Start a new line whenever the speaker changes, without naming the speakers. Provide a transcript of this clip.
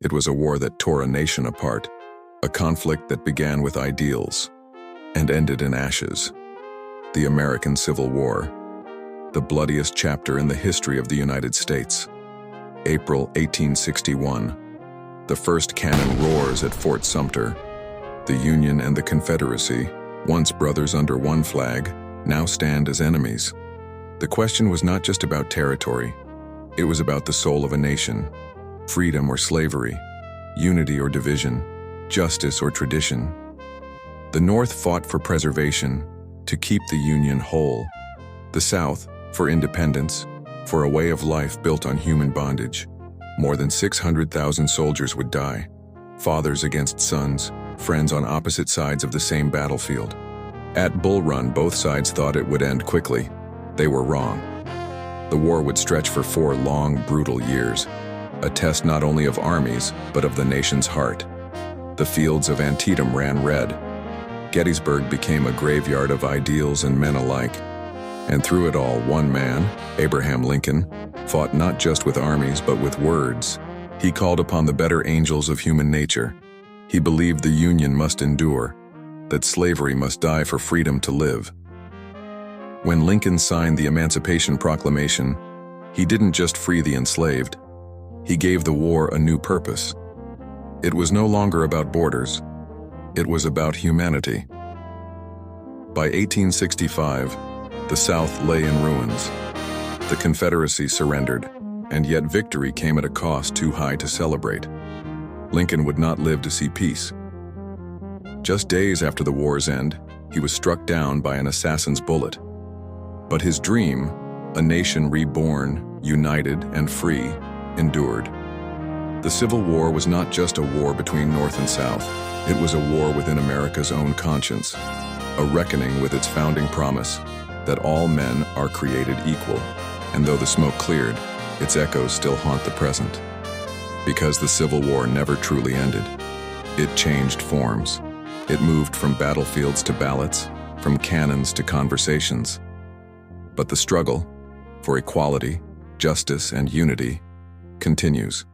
It was a war that tore a nation apart, a conflict that began with ideals and ended in ashes. The American Civil War, the bloodiest chapter in the history of the United States. April 1861. The first cannon roars at Fort Sumter. The Union and the Confederacy, once brothers under one flag, now stand as enemies. The question was not just about territory. It was about the soul of a nation. Freedom or slavery, unity or division, justice or tradition. The North fought for preservation, to keep the Union whole. The South, for independence, for a way of life built on human bondage. More than 600,000 soldiers would die, fathers against sons, friends on opposite sides of the same battlefield. At Bull Run, both sides thought it would end quickly. They were wrong. The war would stretch for 4 long, brutal years, a test not only of armies, but of the nation's heart. The fields of Antietam ran red. Gettysburg became a graveyard of ideals and men alike. And through it all, one man, Abraham Lincoln, fought not just with armies, but with words. He called upon the better angels of human nature. He believed the Union must endure, that slavery must die for freedom to live. When Lincoln signed the Emancipation Proclamation, he didn't just free the enslaved. He gave the war a new purpose. It was no longer about borders. It was about humanity. By 1865, the South lay in ruins. The Confederacy surrendered, and yet victory came at a cost too high to celebrate. Lincoln would not live to see peace. Just days after the war's end, he was struck down by an assassin's bullet. But his dream, a nation reborn, united, and free, endured. The Civil War was not just a war between North and South. It was a war within America's own conscience, a reckoning with its founding promise that all men are created equal. And though the smoke cleared, its echoes still haunt the present. Because the Civil War never truly ended. It changed forms. It moved from battlefields to ballots, from cannons to conversations. But the struggle for equality, justice, and unity continues.